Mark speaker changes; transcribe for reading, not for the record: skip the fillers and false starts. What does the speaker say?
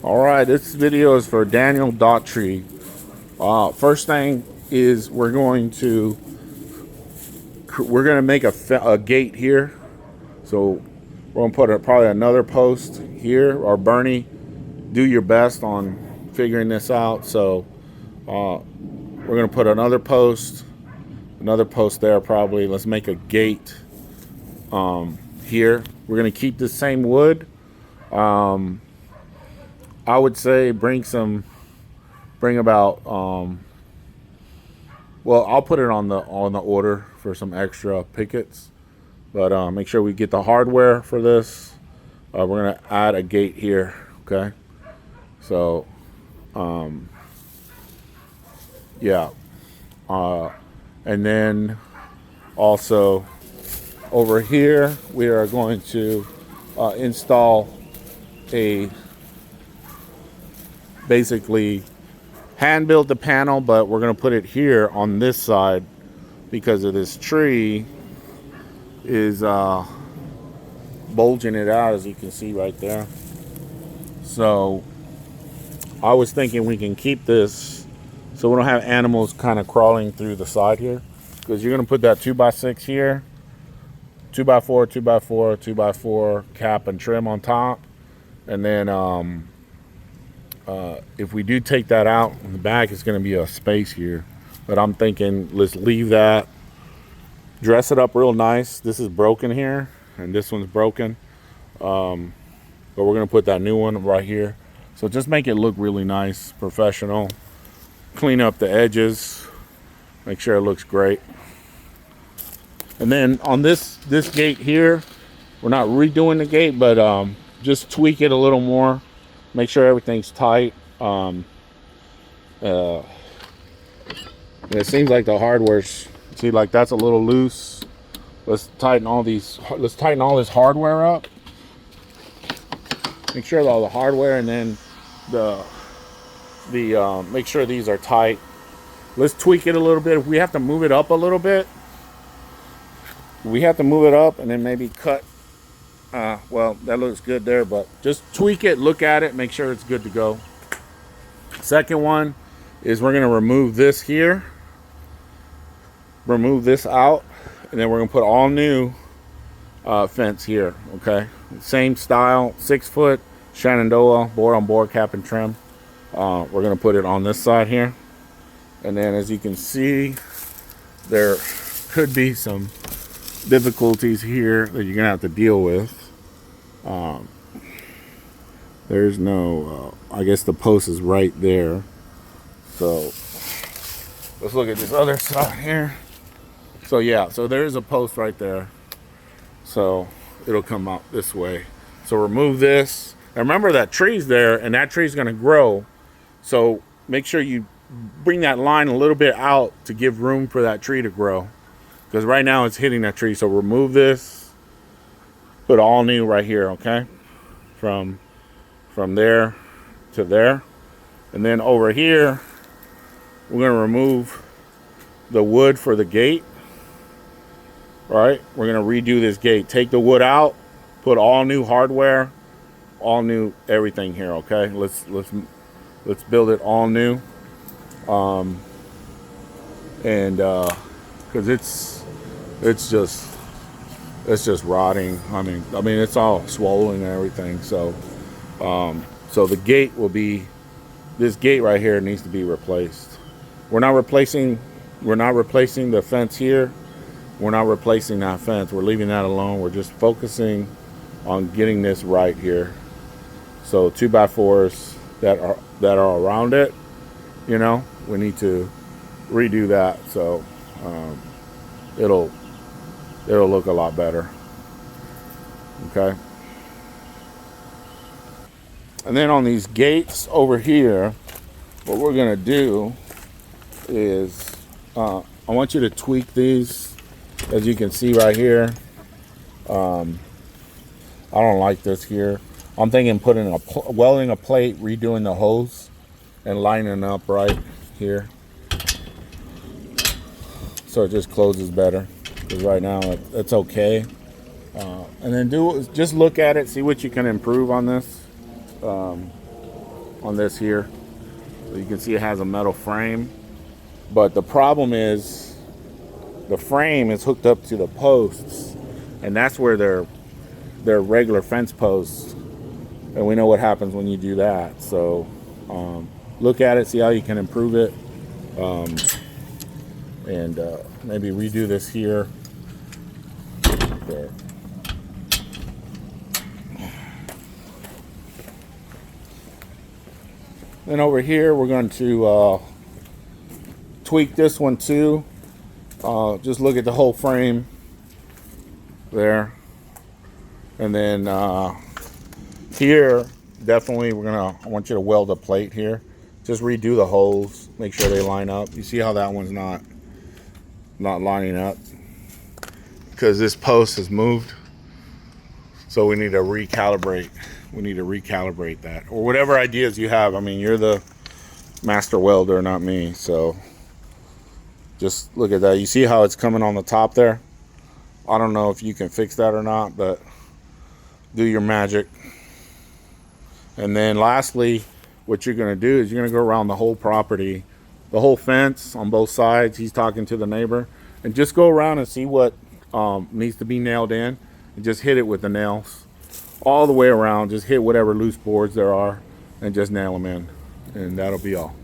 Speaker 1: All right, this video is for Daniel Daughtry. First thing is we're going to make a gate here. So we're going to put probably another post here. Or Bernie, do your best on figuring this out. So we're going to put another post there probably. Let's make a gate here. We're going to keep the same wood. I would say bring about well, I'll put it on the order for some extra pickets, but make sure we get the hardware for this. We're gonna add a gate here, okay? So yeah, and then also over here we are going to install a basically hand built the panel, but we're going to put it here on this side because of this tree is bulging it out, as you can see right there. So I was thinking we can keep this so we don't have animals kind of crawling through the side here, because you're going to put that 2x6 here, 2x4, 2x4, 2x4 cap and trim on top, and then if we do take that out in the back, it's going to be a space here. But I'm thinking let's leave that, dress it up real nice. This is broken here, and this one's broken. But we're going to put that new one right here. So just make it look really nice, professional. Clean up the edges. Make sure it looks great. And then on this gate here, we're not redoing the gate, but just tweak it a little more. Make sure everything's tight. It seems like the hardware's, see, like that's a little loose. Let's tighten all this hardware up. Make sure all the hardware, and then make sure these are tight. Let's tweak it a little bit. If we have to move it up a little bit, we have to move it up and then maybe cut. Well, that looks good there, but just tweak it, look at it, make sure it's good to go. Second one is we're going to remove this here, remove this out, and then we're going to put all new fence here, okay? Same style, 6-foot Shenandoah, board-on-board cap and trim. We're going to put it on this side here. And then as you can see, there could be some difficulties here that you're going to have to deal with. There's no I guess the post is right there, so let's look at this other side here. So yeah, so there's a post right there, so it'll come out this way. So remove this, and remember that tree's there, and that tree's going to grow, so make sure you bring that line a little bit out to give room for that tree to grow, because right now it's hitting that tree. So remove this, put all new right here, okay? From there to there. And then over here, we're going to remove the wood for the gate. All right? We're going to redo this gate. Take the wood out, put all new hardware, all new everything here, okay? Let's build it all new. And cuz it's just rotting. I mean it's all swollen and everything. So so the gate will be, this gate right here needs to be replaced. We're not replacing the fence here. We're not replacing that fence. We're leaving that alone. We're just focusing on getting this right here. So 2x4s that are around it, you know, we need to redo that. So it'll look a lot better. Okay. And then on these gates over here, what we're gonna do is I want you to tweak these, as you can see right here. I don't like this here. I'm thinking putting welding a plate, redoing the hose, and lining up right here, so it just closes better. Because right now it's okay. And then just look at it, see what you can improve on this. on this here. So you can see it has a metal frame. But the problem is the frame is hooked up to the posts, and that's where they're regular fence posts. And we know what happens when you do that. So look at it, see how you can improve it, and maybe redo this here. There. Then over here, we're going to tweak this one too. Just look at the whole frame there. And then here, definitely I want you to weld a plate here. Just redo the holes, make sure they line up. You see how that one's not lining up? Because this post has moved. So we need to recalibrate. We need to recalibrate that. Or whatever ideas you have. I mean, you're the master welder, not me. So just look at that. You see how it's coming on the top there? I don't know if you can fix that or not, but do your magic. And then lastly, what you're going to do is you're going to go around the whole property, the whole fence on both sides. He's talking to the neighbor. And just go around and see what needs to be nailed in. And just hit it with the nails all the way around. Just hit whatever loose boards there are and just nail them in. And that'll be all.